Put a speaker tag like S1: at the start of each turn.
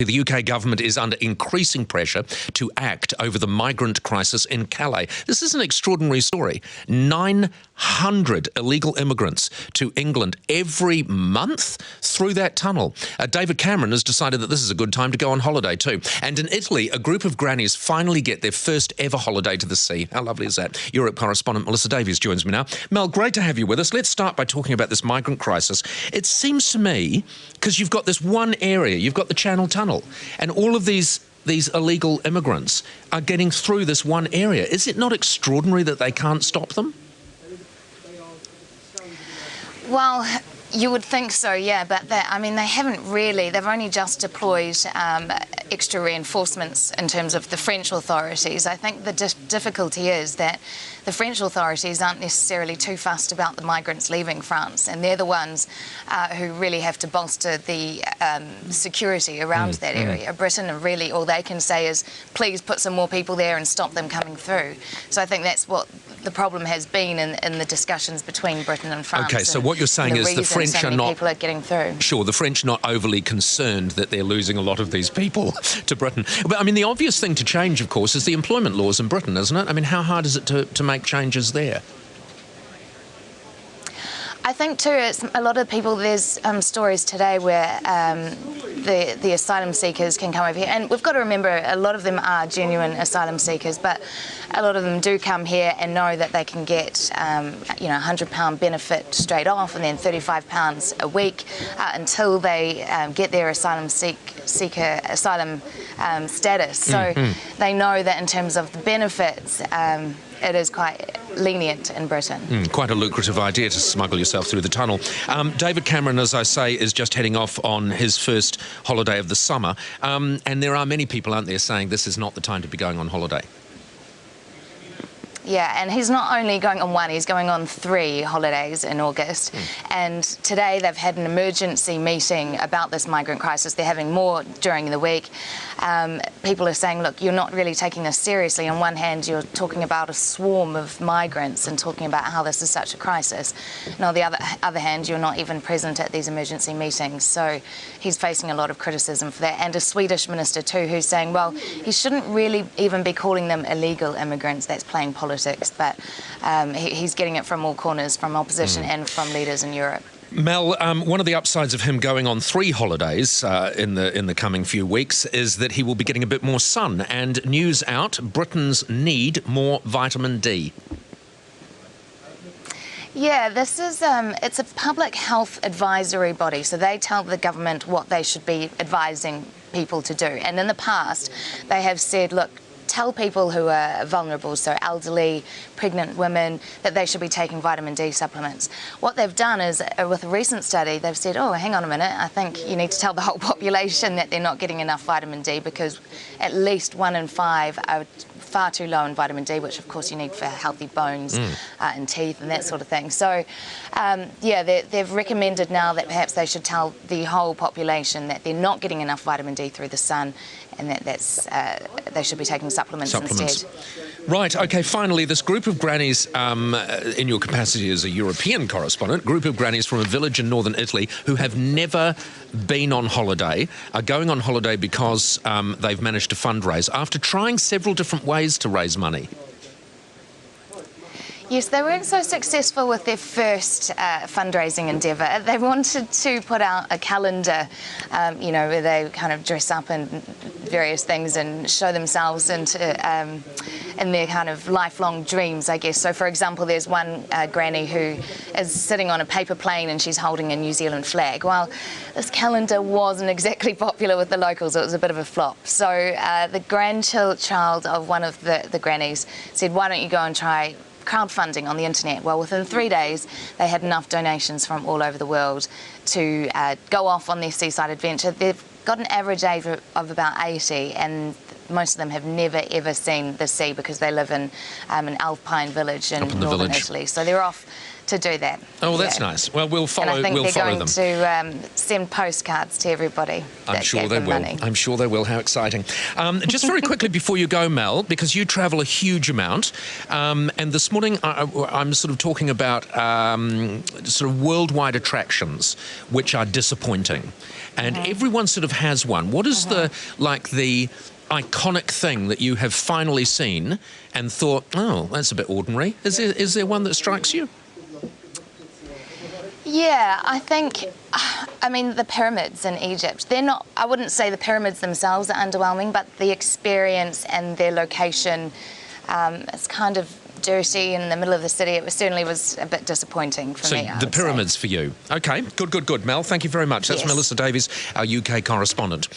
S1: The UK government is under increasing pressure to act over the migrant crisis in Calais. This is an extraordinary story. 900 illegal immigrants to England every month through that tunnel. David Cameron has decided that this is a good time to go on holiday too. And in Italy, a group of grannies finally get their first ever holiday to the sea. How lovely is that? Europe correspondent Melissa Davies joins me now. Mel, great to have you with us. Let's start by talking about this migrant crisis. It seems to me, because you've got this one area, you've got the Channel Tunnel, and all of these illegal immigrants are getting through this one area. Is it not extraordinary that they can't stop them?
S2: Well, you would think so, yeah, but they haven't really. They've only just deployed extra reinforcements in terms of the French authorities. I think the difficulty is that the French authorities aren't necessarily too fussed about the migrants leaving France, and they're the ones who really have to bolster the security around that area. Britain, really, all they can say is, please put some more people there and stop them coming through. So I think that's what the problem has been in the discussions between Britain and France.
S1: Okay, so what you're saying is the French are not...
S2: people are getting through.
S1: Sure, the French not overly concerned that they're losing a lot of these people to Britain. But, I mean, the obvious thing to change, of course, is the employment laws in Britain, isn't it? I mean, how hard is it to make changes there?
S2: I think too, it's a lot of people, there's stories today where the asylum seekers can come over here, and we've got to remember a lot of them are genuine asylum seekers, but a lot of them do come here and know that they can get £100 benefit straight off and then £35 a week until they get their asylum seeker status. So they know that in terms of the benefits, it is quite lenient in Britain.
S1: Quite a lucrative idea to smuggle yourself through the tunnel. David Cameron, as I say, is just heading off on his first holiday of the summer. And there are many people, aren't there, saying this is not the time to be going on holiday.
S2: Yeah, and he's not only going on one, he's going on 3 holidays in August. And today they've had an emergency meeting about this migrant crisis. They're having more during the week. People are saying, look, you're not really taking this seriously. On one hand, you're talking about a swarm of migrants and talking about how this is such a crisis. And on the other hand, you're not even present at these emergency meetings. So he's facing a lot of criticism for that. And a Swedish minister too, who's saying, well, he shouldn't really even be calling them illegal immigrants. That's playing politics. But he's getting it from all corners, from opposition and from leaders in Europe.
S1: Mel, one of the upsides of him going on 3 holidays in the coming few weeks is that he will be getting a bit more sun. And news out, Britons need more vitamin D.
S2: Yeah, this is it's a public health advisory body, so they tell the government what they should be advising people to do. And in the past, they have said, look, tell people who are vulnerable, so elderly, pregnant women, that they should be taking vitamin D supplements. What they've done is, with a recent study, they've said, oh, hang on a minute, I think you need to tell the whole population that they're not getting enough vitamin D because at least 1 in 5 are far too low in vitamin D, which of course you need for healthy bones and teeth and that sort of thing. So, yeah, they've recommended now that perhaps they should tell the whole population that they're not getting enough vitamin D through the sun and that they should be taking supplements instead.
S1: Right, okay, finally, this group of grannies, in your capacity as a European correspondent, group of grannies from a village in northern Italy who have never been on holiday, are going on holiday because they've managed to fundraise after trying several different ways to raise money.
S2: Yes, they weren't so successful with their first fundraising endeavour. They wanted to put out a calendar, where they kind of dress up in various things and show themselves into in their kind of lifelong dreams, I guess. So, for example, there's one granny who is sitting on a paper plane and she's holding a New Zealand flag. Well, this calendar wasn't exactly popular with the locals. It was a bit of a flop. So the grandchild of one of the grannies said, why don't you go and try crowdfunding on the internet? Well, within 3 days, they had enough donations from all over the world to go off on their seaside adventure. They've got an average age of about 80, and most of them have never, ever seen the sea because they live in an alpine village in northern Italy. So they're off do that.
S1: Oh, that's nice. Well, we'll follow.
S2: And I think
S1: we'll
S2: they're
S1: follow
S2: going
S1: them.
S2: to send postcards to everybody.
S1: I'm
S2: that
S1: sure
S2: gave
S1: they
S2: them
S1: will.
S2: money.
S1: I'm sure they will. How exciting. Just very quickly before you go, Mel, because you travel a huge amount, and this morning I'm sort of talking about sort of worldwide attractions which are disappointing. And everyone sort of has one. What is the iconic thing that you have finally seen and thought, oh, that's a bit ordinary? Is there one that strikes you?
S2: Yeah, I mean, the pyramids in Egypt, they're not, I wouldn't say the pyramids themselves are underwhelming, but the experience and their location, it's kind of dirty in the middle of the city. It certainly was a bit disappointing for me.
S1: So the pyramids for you. Okay, good. Mel, thank you very much. That's
S2: Yes.
S1: Melissa Davies, our UK correspondent.